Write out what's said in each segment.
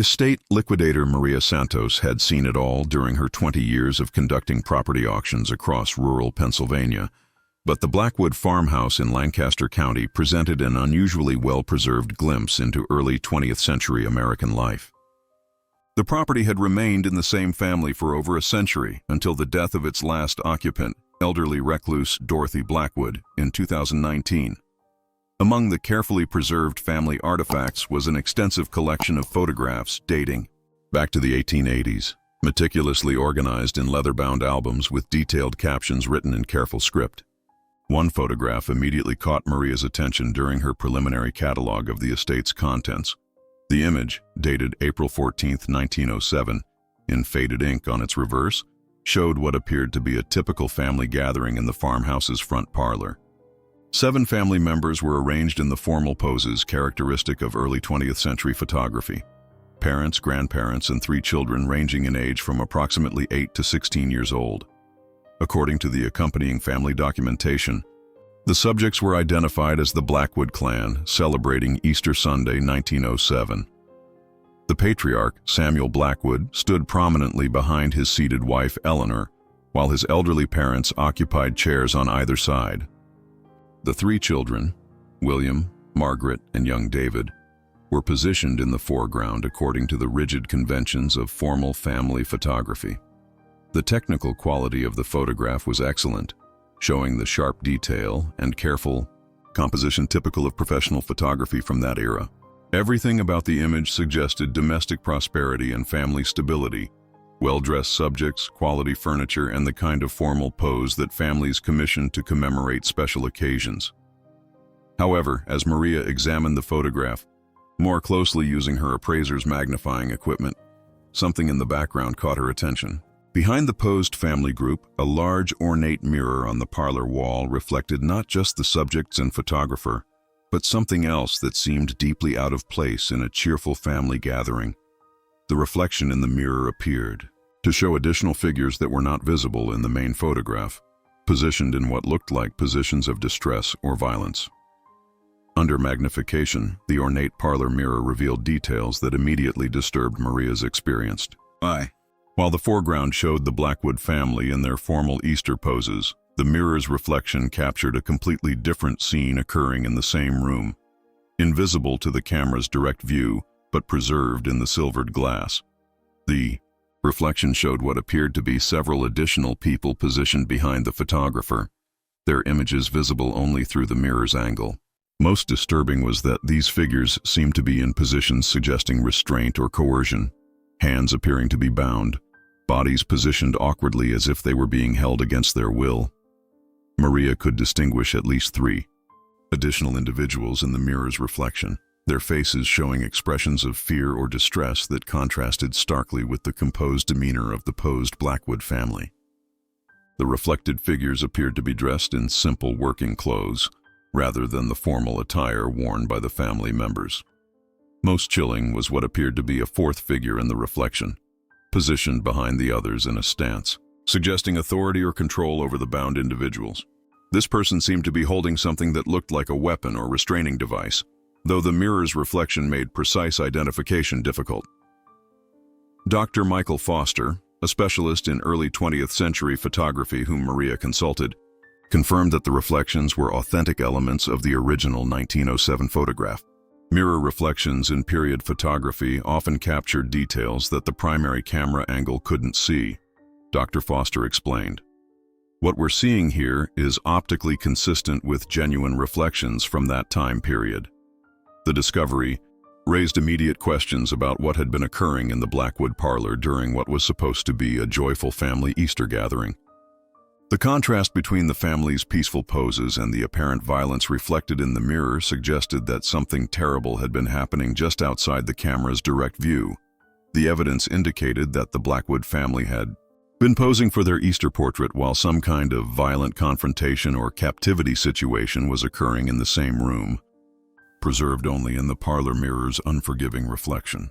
estate liquidator Maria Santos had seen it all during her 20 years of conducting property auctions across rural Pennsylvania, but the Blackwood farmhouse in Lancaster County presented an unusually well-preserved glimpse into early 20th century American life. The property had remained in the same family for over a century until the death of its last occupant, elderly recluse Dorothy Blackwood, in 2019. Among the carefully preserved family artifacts was an extensive collection of photographs dating back to the 1880s, meticulously organized in leather-bound albums with detailed captions written in careful script. One photograph immediately caught Maria's attention during her preliminary catalog of the estate's contents. The image, dated April 14, 1907, in faded ink on its reverse, showed what appeared to be a typical family gathering in the farmhouse's front parlor. 7 family members were arranged in the formal poses characteristic of early 20th century photography. Parents, grandparents, and 3 children ranging in age from approximately 8 to 16 years old. According to the accompanying family documentation, the subjects were identified as the Blackwood clan, celebrating Easter Sunday 1907. The patriarch, Samuel Blackwood, stood prominently behind his seated wife, Eleanor, while his elderly parents occupied chairs on either side. The 3 children, William, Margaret, and young David, were positioned in the foreground according to the rigid conventions of formal family photography. The technical quality of the photograph was excellent, showing the sharp detail and careful composition typical of professional photography from that era. Everything about the image suggested domestic prosperity and family stability, well-dressed subjects, quality furniture, and the kind of formal pose that families commissioned to commemorate special occasions. However, as Maria examined the photograph, more closely using her appraiser's magnifying equipment, something in the background caught her attention. Behind the posed family group, a large ornate mirror on the parlor wall reflected not just the subjects and photographer, but something else that seemed deeply out of place in a cheerful family gathering. The reflection in the mirror appeared to show additional figures that were not visible in the main photograph, positioned in what looked like positions of distress or violence. Under magnification, the ornate parlor mirror revealed details that immediately disturbed Maria's experience. While the foreground showed the Blackwood family in their formal Easter poses, the mirror's reflection captured a completely different scene occurring in the same room, invisible to the camera's direct view, but preserved in the silvered glass. The reflection showed what appeared to be several additional people positioned behind the photographer, their images visible only through the mirror's angle. Most disturbing was that these figures seemed to be in positions suggesting restraint or coercion, hands appearing to be bound, bodies positioned awkwardly as if they were being held against their will. Maria could distinguish at least 3 additional individuals in the mirror's reflection, their faces showing expressions of fear or distress that contrasted starkly with the composed demeanor of the posed Blackwood family. The reflected figures appeared to be dressed in simple working clothes, rather than the formal attire worn by the family members. Most chilling was what appeared to be a 4th figure in the reflection, positioned behind the others in a stance, suggesting authority or control over the bound individuals. This person seemed to be holding something that looked like a weapon or restraining device, though the mirror's reflection made precise identification difficult. Dr. Michael Foster, a specialist in early 20th century photography whom Maria consulted, confirmed that the reflections were authentic elements of the original 1907 photograph. Mirror reflections in period photography often captured details that the primary camera angle couldn't see, Dr. Foster explained. What we're seeing here is optically consistent with genuine reflections from that time period. The discovery raised immediate questions about what had been occurring in the Blackwood parlor during what was supposed to be a joyful family Easter gathering. The contrast between the family's peaceful poses and the apparent violence reflected in the mirror suggested that something terrible had been happening just outside the camera's direct view. The evidence indicated that the Blackwood family had been posing for their Easter portrait while some kind of violent confrontation or captivity situation was occurring in the same room, preserved only in the parlor mirror's unforgiving reflection.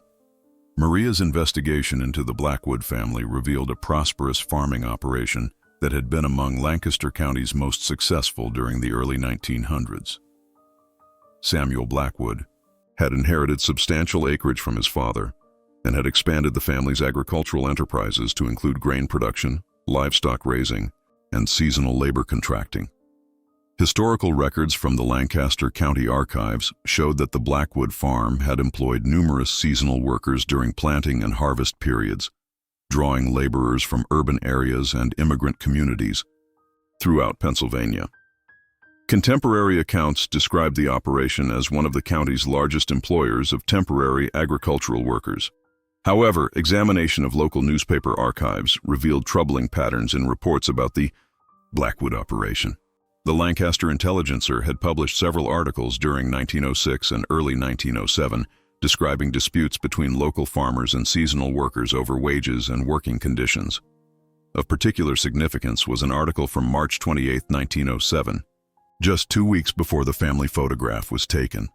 Maria's investigation into the Blackwood family revealed a prosperous farming operation that had been among Lancaster County's most successful during the early 1900s. Samuel Blackwood had inherited substantial acreage from his father, and had expanded the family's agricultural enterprises to include grain production, livestock raising, and seasonal labor contracting. Historical records from the Lancaster County Archives showed that the Blackwood farm had employed numerous seasonal workers during planting and harvest periods, drawing laborers from urban areas and immigrant communities throughout Pennsylvania. Contemporary accounts describe the operation as one of the county's largest employers of temporary agricultural workers. However, examination of local newspaper archives revealed troubling patterns in reports about the Blackwood operation. The Lancaster Intelligencer had published several articles during 1906 and early 1907 describing disputes between local farmers and seasonal workers over wages and working conditions. Of particular significance was an article from March 28, 1907, just 2 weeks before the family photograph was taken.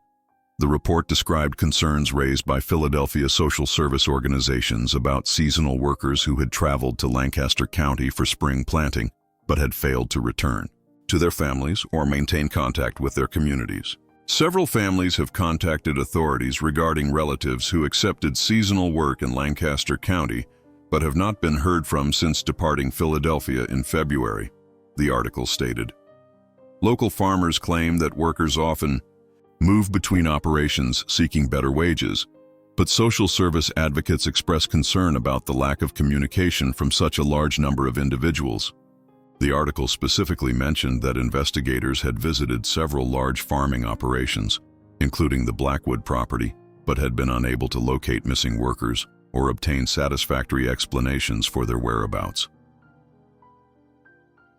The report described concerns raised by Philadelphia social service organizations about seasonal workers who had traveled to Lancaster County for spring planting but had failed to return to their families or maintain contact with their communities. Several families have contacted authorities regarding relatives who accepted seasonal work in Lancaster County but have not been heard from since departing Philadelphia in February, the article stated. Local farmers claim that workers often move between operations seeking better wages, but social service advocates express concern about the lack of communication from such a large number of individuals. The article specifically mentioned that investigators had visited several large farming operations, including the Blackwood property, but had been unable to locate missing workers or obtain satisfactory explanations for their whereabouts.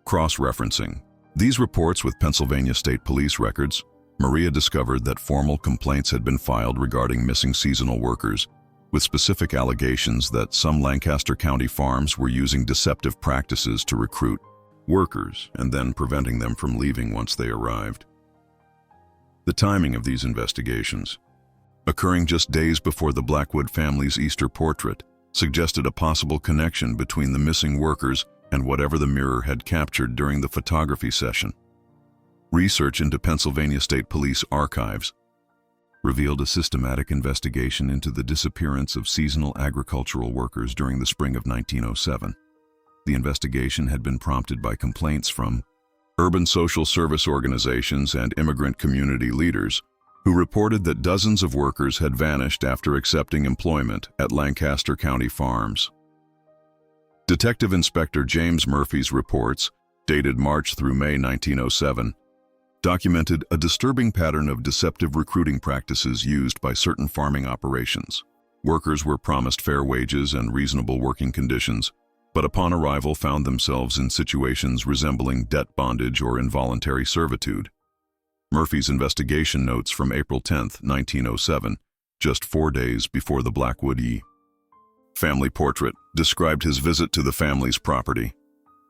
Cross-referencing these reports with Pennsylvania State Police records, Maria discovered that formal complaints had been filed regarding missing seasonal workers, with specific allegations that some Lancaster County farms were using deceptive practices to recruit workers and then preventing them from leaving once they arrived. The timing of these investigations, occurring just days before the Blackwood family's Easter portrait, suggested a possible connection between the missing workers and whatever the Mirror had captured during the photography session. Research into Pennsylvania State Police archives revealed a systematic investigation into the disappearance of seasonal agricultural workers during the spring of 1907. The investigation had been prompted by complaints from urban social service organizations and immigrant community leaders who reported that dozens of workers had vanished after accepting employment at Lancaster County farms. Detective Inspector James Murphy's reports, dated March through May 1907, documented a disturbing pattern of deceptive recruiting practices used by certain farming operations. Workers were promised fair wages and reasonable working conditions, but upon arrival found themselves in situations resembling debt bondage or involuntary servitude. Murphy's investigation notes from April 10, 1907, just 4 days before the Blackwood family portrait, described his visit to the family's property.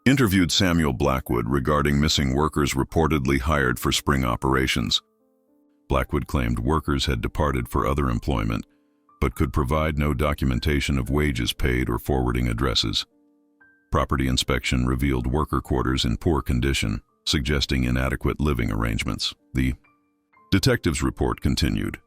Interviewed Samuel Blackwood regarding missing workers reportedly hired for spring operations. Blackwood claimed workers had departed for other employment, but could provide no documentation of wages paid or forwarding addresses. Property inspection revealed worker quarters in poor condition, suggesting inadequate living arrangements. The detective's report continued.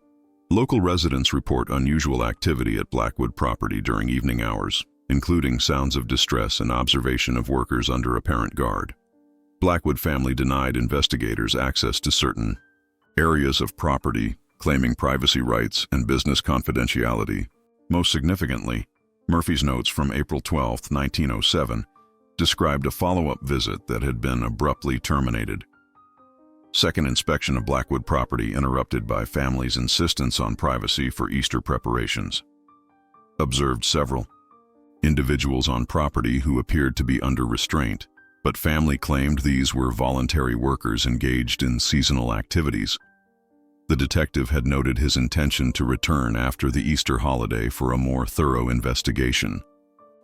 Local residents report unusual activity at Blackwood property during evening hours, including sounds of distress and observation of workers under apparent guard. Blackwood family denied investigators access to certain areas of property, claiming privacy rights and business confidentiality. Most significantly, Murphy's notes from April 12, 1907, described a follow-up visit that had been abruptly terminated. Second inspection of Blackwood property interrupted by family's insistence on privacy for Easter preparations. Observed several individuals on property who appeared to be under restraint, but family claimed these were voluntary workers engaged in seasonal activities. The detective had noted his intention to return after the Easter holiday for a more thorough investigation.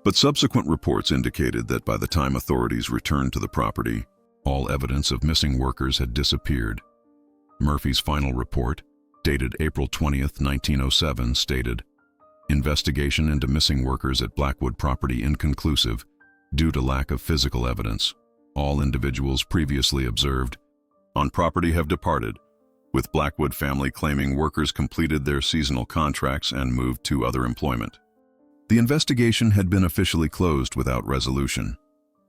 But subsequent reports indicated that by the time authorities returned to the property, all evidence of missing workers had disappeared. Murphy's final report, dated April 20, 1907, stated, "Investigation into missing workers at Blackwood property inconclusive due to lack of physical evidence. All individuals previously observed on property have departed, with Blackwood family claiming workers completed their seasonal contracts and moved to other employment." The investigation had been officially closed without resolution,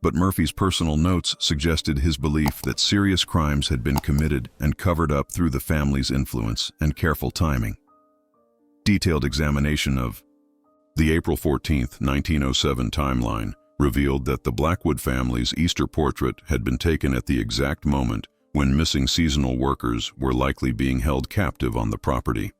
but Murphy's personal notes suggested his belief that serious crimes had been committed and covered up through the family's influence and careful timing. Detailed examination of the April 14, 1907 timeline revealed that the Blackwood family's Easter portrait had been taken at the exact moment when missing seasonal workers were likely being held captive on the property.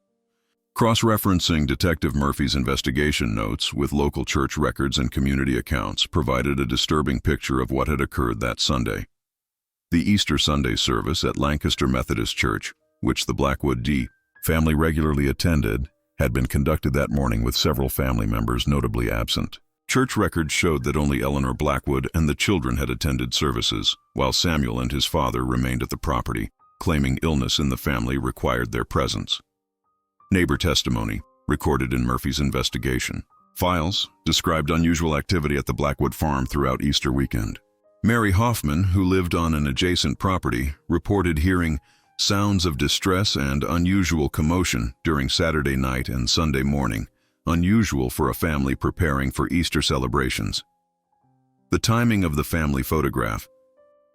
Cross-referencing Detective Murphy's investigation notes with local church records and community accounts provided a disturbing picture of what had occurred that Sunday. The Easter Sunday service at Lancaster Methodist Church, which the Blackwood D family regularly attended, had been conducted that morning with several family members notably absent. Church records showed that only Eleanor Blackwood and the children had attended services, while Samuel and his father remained at the property, claiming illness in the family required their presence. Neighbor testimony, recorded in Murphy's investigation. Files described unusual activity at the Blackwood farm throughout Easter weekend. Mary Hoffman, who lived on an adjacent property, reported hearing sounds of distress and unusual commotion during Saturday night and Sunday morning, unusual for a family preparing for Easter celebrations. The timing of the family photograph,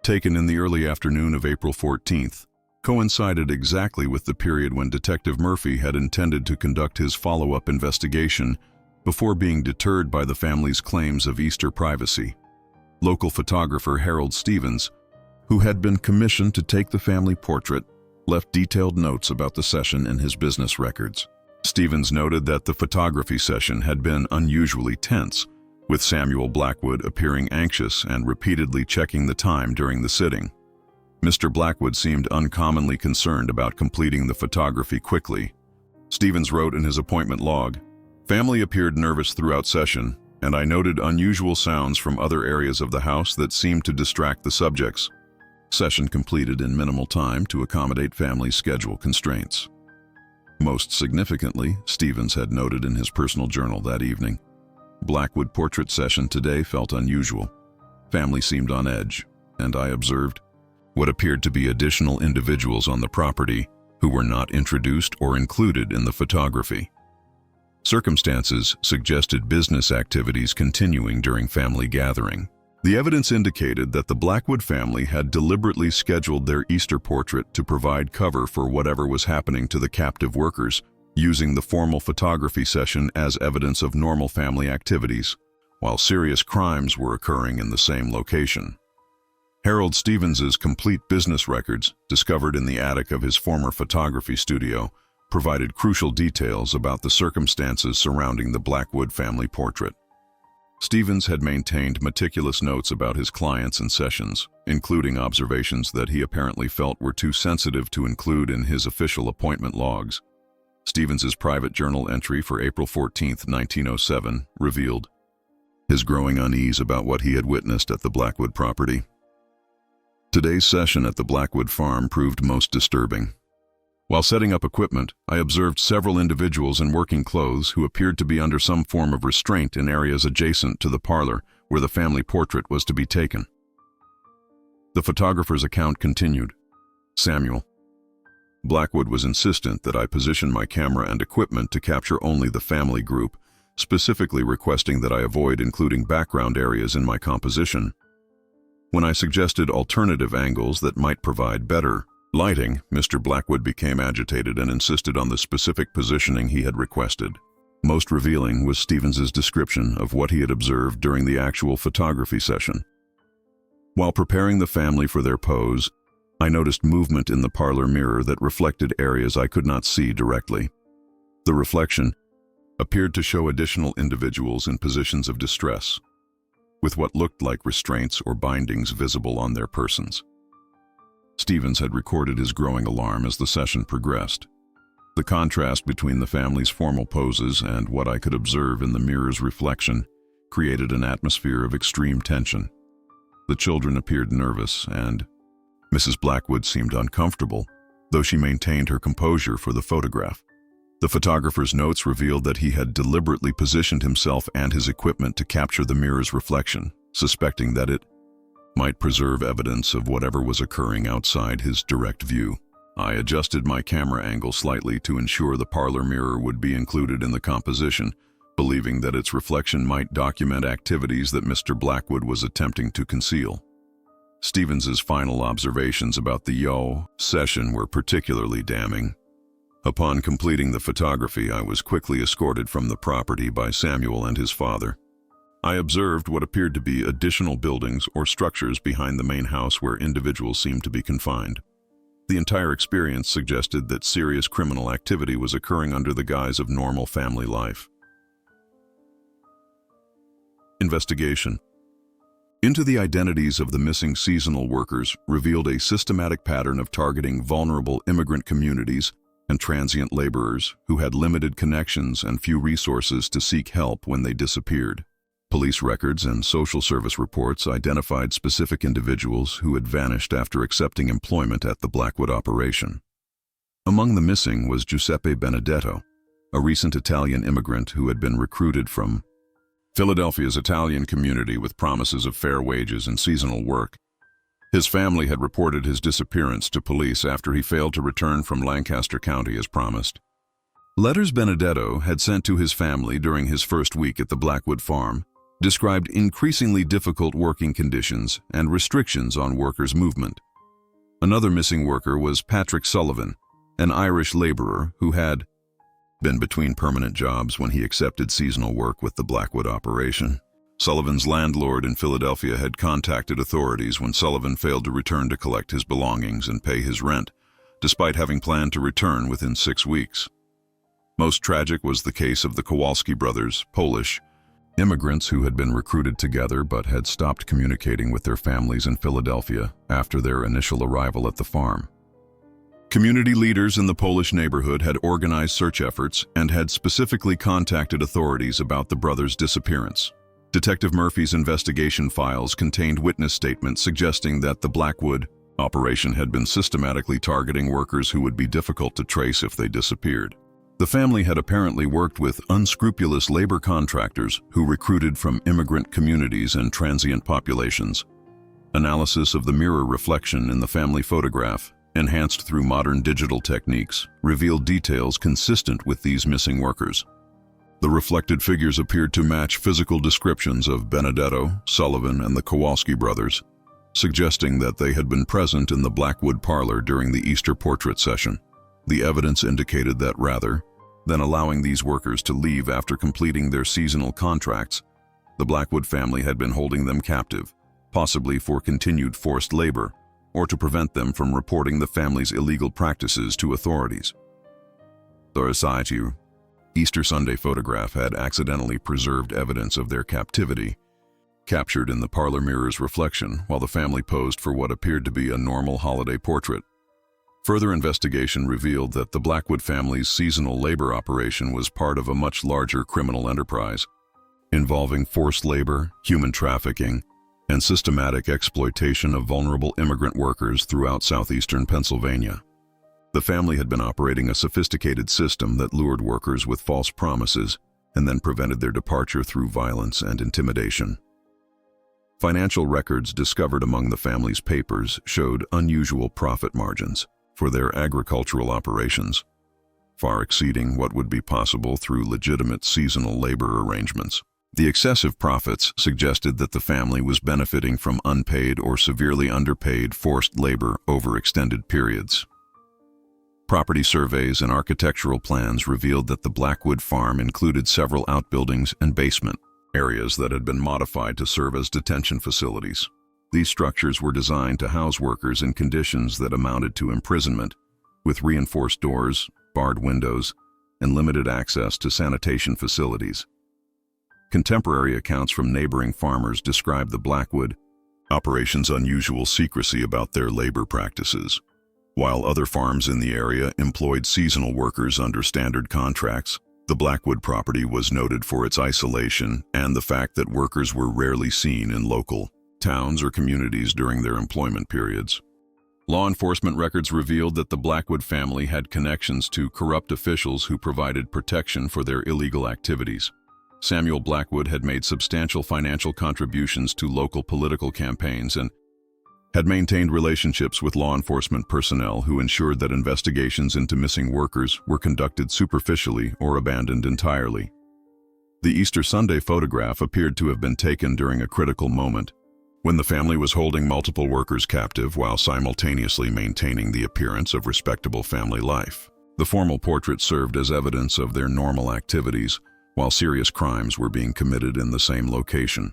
taken in the early afternoon of April 14th, coincided exactly with the period when Detective Murphy had intended to conduct his follow-up investigation before being deterred by the family's claims of Easter privacy. Local photographer Harold Stevens, who had been commissioned to take the family portrait, left detailed notes about the session in his business records. Stevens noted that the photography session had been unusually tense, with Samuel Blackwood appearing anxious and repeatedly checking the time during the sitting. Mr. Blackwood seemed uncommonly concerned about completing the photography quickly. Stevens wrote in his appointment log, "Family appeared nervous throughout session, and I noted unusual sounds from other areas of the house that seemed to distract the subjects. Session completed in minimal time to accommodate family schedule constraints." Most significantly, Stevens had noted in his personal journal that evening, "Blackwood portrait session today felt unusual. Family seemed on edge, and I observed what appeared to be additional individuals on the property who were not introduced or included in the photography. Circumstances suggested business activities continuing during family gathering. The evidence indicated that the Blackwood family had deliberately scheduled their Easter portrait to provide cover for whatever was happening to the captive workers, using the formal photography session as evidence of normal family activities, while serious crimes were occurring in the same location. Harold Stevens's complete business records, discovered in the attic of his former photography studio, provided crucial details about the circumstances surrounding the Blackwood family portrait. Stevens had maintained meticulous notes about his clients and sessions, including observations that he apparently felt were too sensitive to include in his official appointment logs. Stevens's private journal entry for April 14, 1907, revealed his growing unease about what he had witnessed at the Blackwood property. Today's session at the Blackwood farm proved most disturbing. While setting up equipment, I observed several individuals in working clothes who appeared to be under some form of restraint in areas adjacent to the parlor where the family portrait was to be taken. The photographer's account continued. Samuel Blackwood was insistent that I position my camera and equipment to capture only the family group, specifically requesting that I avoid including background areas in my composition. When I suggested alternative angles that might provide better lighting, Mr. Blackwood became agitated and insisted on the specific positioning he had requested. Most revealing was Stevens's description of what he had observed during the actual photography session. While preparing the family for their pose, I noticed movement in the parlor mirror that reflected areas I could not see directly. The reflection appeared to show additional individuals in positions of distress, with what looked like restraints or bindings visible on their persons. Stevens had recorded his growing alarm as the session progressed. The contrast between the family's formal poses and what I could observe in the mirror's reflection created an atmosphere of extreme tension. The children appeared nervous, and Mrs. Blackwood seemed uncomfortable, though she maintained her composure for the photograph. The photographer's notes revealed that he had deliberately positioned himself and his equipment to capture the mirror's reflection, suspecting that it might preserve evidence of whatever was occurring outside his direct view. I adjusted my camera angle slightly to ensure the parlor mirror would be included in the composition, believing that its reflection might document activities that Mr. Blackwood was attempting to conceal. Stevens's final observations about the Yo session were particularly damning. Upon completing the photography, I was quickly escorted from the property by Samuel and his father. I observed what appeared to be additional buildings or structures behind the main house where individuals seemed to be confined. The entire experience suggested that serious criminal activity was occurring under the guise of normal family life. Investigation into the identities of the missing seasonal workers revealed a systematic pattern of targeting vulnerable immigrant communities and transient laborers who had limited connections and few resources to seek help when they disappeared. Police records and social service reports identified specific individuals who had vanished after accepting employment at the Blackwood operation. Among the missing was Giuseppe Benedetto, a recent Italian immigrant who had been recruited from Philadelphia's Italian community with promises of fair wages and seasonal work. His family had reported his disappearance to police after he failed to return from Lancaster County as promised. Letters Benedetto had sent to his family during his first week at the Blackwood farm described increasingly difficult working conditions and restrictions on workers' movement. Another missing worker was Patrick Sullivan, an Irish laborer who had been between permanent jobs when he accepted seasonal work with the Blackwood operation. Sullivan's landlord in Philadelphia had contacted authorities when Sullivan failed to return to collect his belongings and pay his rent, despite having planned to return within 6 weeks. Most tragic was the case of the Kowalski brothers, Polish immigrants who had been recruited together but had stopped communicating with their families in Philadelphia after their initial arrival at the farm. Community leaders in the Polish neighborhood had organized search efforts and had specifically contacted authorities about the brothers' disappearance. Detective Murphy's investigation files contained witness statements suggesting that the Blackwood operation had been systematically targeting workers who would be difficult to trace if they disappeared. The family had apparently worked with unscrupulous labor contractors who recruited from immigrant communities and transient populations. Analysis of the mirror reflection in the family photograph, enhanced through modern digital techniques, revealed details consistent with these missing workers. The reflected figures appeared to match physical descriptions of Benedetto, Sullivan, and the Kowalski brothers, suggesting that they had been present in the Blackwood parlor during the Easter portrait session. The evidence indicated that rather than allowing these workers to leave after completing their seasonal contracts, the Blackwood family had been holding them captive, possibly for continued forced labor, or to prevent them from reporting the family's illegal practices to authorities. The Easter Sunday photograph had accidentally preserved evidence of their captivity, captured in the parlor mirror's reflection while the family posed for what appeared to be a normal holiday portrait. Further investigation revealed that the Blackwood family's seasonal labor operation was part of a much larger criminal enterprise, involving forced labor, human trafficking, and systematic exploitation of vulnerable immigrant workers throughout southeastern Pennsylvania. The family had been operating a sophisticated system that lured workers with false promises and then prevented their departure through violence and intimidation. Financial records discovered among the family's papers showed unusual profit margins for their agricultural operations, far exceeding what would be possible through legitimate seasonal labor arrangements. The excessive profits suggested that the family was benefiting from unpaid or severely underpaid forced labor over extended periods. Property surveys and architectural plans revealed that the Blackwood farm included several outbuildings and basement areas that had been modified to serve as detention facilities. These structures were designed to house workers in conditions that amounted to imprisonment, with reinforced doors, barred windows, and limited access to sanitation facilities. Contemporary accounts from neighboring farmers describe the Blackwood operation's unusual secrecy about their labor practices. While other farms in the area employed seasonal workers under standard contracts, the Blackwood property was noted for its isolation and the fact that workers were rarely seen in local towns or communities during their employment periods. Law enforcement records revealed that the Blackwood family had connections to corrupt officials who provided protection for their illegal activities. Samuel Blackwood had made substantial financial contributions to local political campaigns and had maintained relationships with law enforcement personnel who ensured that investigations into missing workers were conducted superficially or abandoned entirely. The Easter Sunday photograph appeared to have been taken during a critical moment, when the family was holding multiple workers captive while simultaneously maintaining the appearance of respectable family life. The formal portrait served as evidence of their normal activities, while serious crimes were being committed in the same location.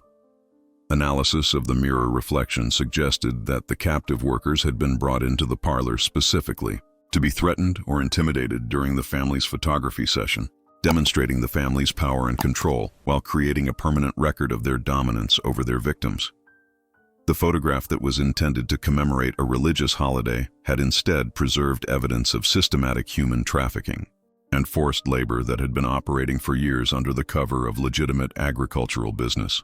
Analysis of the mirror reflection suggested that the captive workers had been brought into the parlor specifically to be threatened or intimidated during the family's photography session, demonstrating the family's power and control while creating a permanent record of their dominance over their victims. The photograph that was intended to commemorate a religious holiday had instead preserved evidence of systematic human trafficking and forced labor that had been operating for years under the cover of legitimate agricultural business.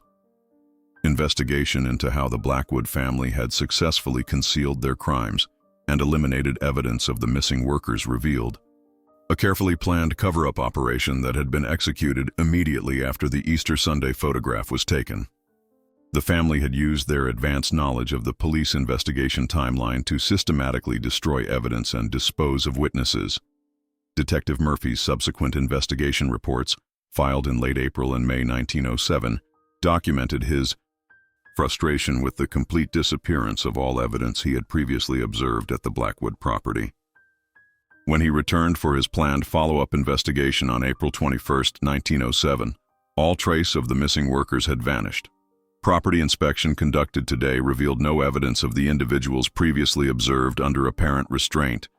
Investigation into how the Blackwood family had successfully concealed their crimes and eliminated evidence of the missing workers revealed a carefully planned cover-up operation that had been executed immediately after the Easter Sunday photograph was taken. The family had used their advanced knowledge of the police investigation timeline to systematically destroy evidence and dispose of witnesses. Detective Murphy's subsequent investigation reports, filed in late April and May 1907, documented his frustration with the complete disappearance of all evidence he had previously observed at the Blackwood property. When he returned for his planned follow-up investigation on April 21, 1907, all trace of the missing workers had vanished. Property inspection conducted today revealed no evidence of the individuals previously observed under apparent restraint,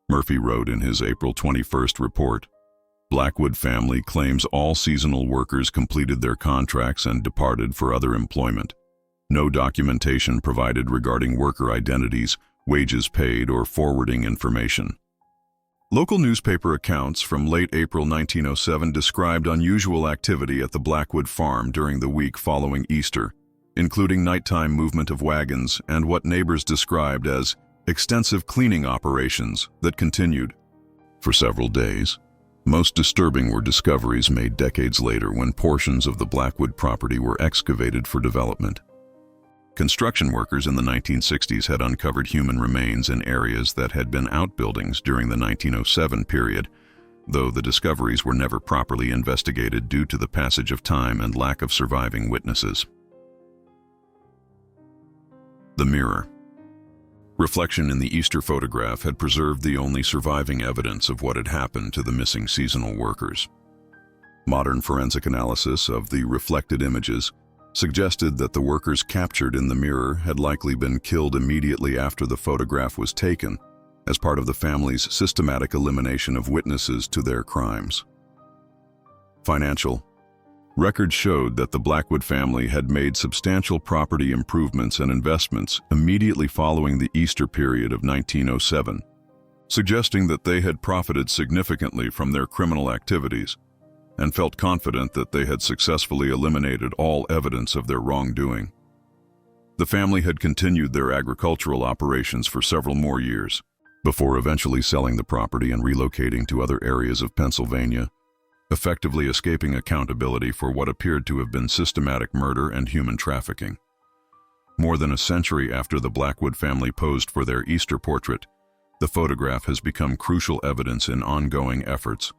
Murphy wrote in his April 21st report. Blackwood family claims all seasonal workers completed their contracts and departed for other employment. No documentation provided regarding worker identities, wages paid, or forwarding information. Local newspaper accounts from late April 1907 described unusual activity at the Blackwood farm during the week following Easter, including nighttime movement of wagons and what neighbors described as extensive cleaning operations that continued for several days. Most disturbing were discoveries made decades later when portions of the Blackwood property were excavated for development. Construction workers in the 1960s had uncovered human remains in areas that had been outbuildings during the 1907 period, though the discoveries were never properly investigated due to the passage of time and lack of surviving witnesses. The mirror. Reflection in the Easter photograph had preserved the only surviving evidence of what had happened to the missing seasonal workers. Modern forensic analysis of the reflected images suggested that the workers captured in the mirror had likely been killed immediately after the photograph was taken, as part of the family's systematic elimination of witnesses to their crimes. Financial. Records showed that the Blackwood family had made substantial property improvements and investments immediately following the Easter period of 1907, suggesting that they had profited significantly from their criminal activities and felt confident that they had successfully eliminated all evidence of their wrongdoing. The family had continued their agricultural operations for several more years, before eventually selling the property and relocating to other areas of Pennsylvania, effectively escaping accountability for what appeared to have been systematic murder and human trafficking. More than a century after the Blackwood family posed for their Easter portrait, the photograph has become crucial evidence in ongoing efforts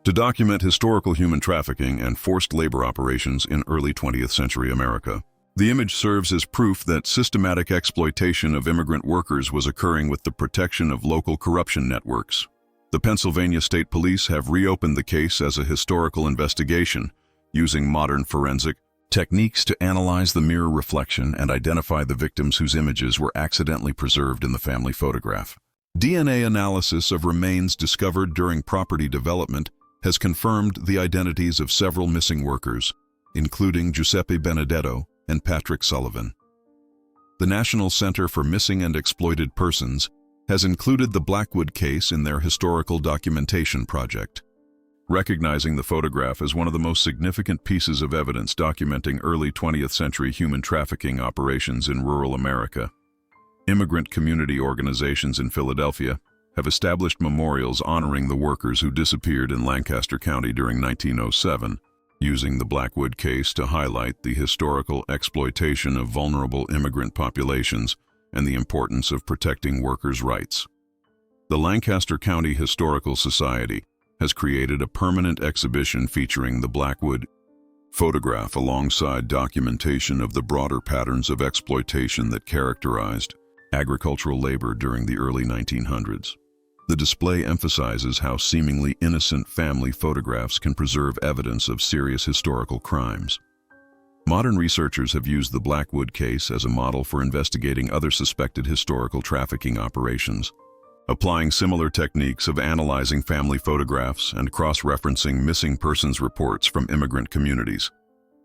to document historical human trafficking and forced labor operations in early 20th century America. The image serves as proof that systematic exploitation of immigrant workers was occurring with the protection of local corruption networks. The Pennsylvania State Police have reopened the case as a historical investigation, using modern forensic techniques to analyze the mirror reflection and identify the victims whose images were accidentally preserved in the family photograph. DNA analysis of remains discovered during property development has confirmed the identities of several missing workers, including Giuseppe Benedetto and Patrick Sullivan. The National Center for Missing and Exploited Persons has included the Blackwood case in their historical documentation project, recognizing the photograph as one of the most significant pieces of evidence documenting early 20th century human trafficking operations in rural America. Immigrant community organizations in Philadelphia have established memorials honoring the workers who disappeared in Lancaster County during 1907, using the Blackwood case to highlight the historical exploitation of vulnerable immigrant populations and the importance of protecting workers' rights. The Lancaster County Historical Society has created a permanent exhibition featuring the Blackwood photograph alongside documentation of the broader patterns of exploitation that characterized agricultural labor during the early 1900s. The display emphasizes how seemingly innocent family photographs can preserve evidence of serious historical crimes. Modern researchers have used the Blackwood case as a model for investigating other suspected historical trafficking operations, applying similar techniques of analyzing family photographs and cross-referencing missing persons reports from immigrant communities.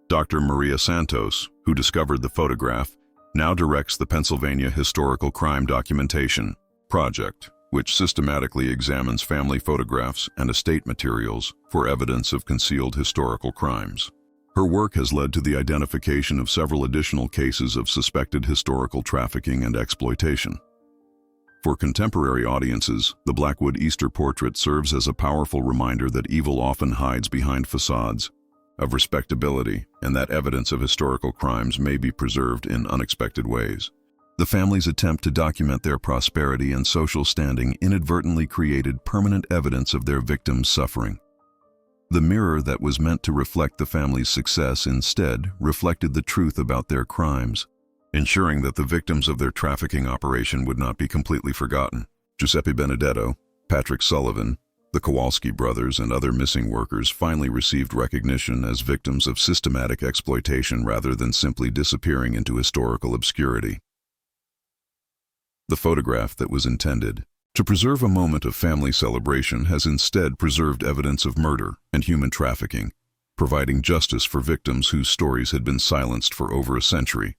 Dr. Maria Santos, who discovered the photograph, now directs the Pennsylvania Historical Crime Documentation Project, which systematically examines family photographs and estate materials for evidence of concealed historical crimes. Her work has led to the identification of several additional cases of suspected historical trafficking and exploitation. For contemporary audiences, the Blackwood Easter portrait serves as a powerful reminder that evil often hides behind facades of respectability and that evidence of historical crimes may be preserved in unexpected ways. The family's attempt to document their prosperity and social standing inadvertently created permanent evidence of their victims' suffering. The mirror that was meant to reflect the family's success instead reflected the truth about their crimes, ensuring that the victims of their trafficking operation would not be completely forgotten. Giuseppe Benedetto, Patrick Sullivan, the Kowalski brothers, and other missing workers finally received recognition as victims of systematic exploitation rather than simply disappearing into historical obscurity. The photograph that was intended to preserve a moment of family celebration has instead preserved evidence of murder and human trafficking, providing justice for victims whose stories had been silenced for over a century.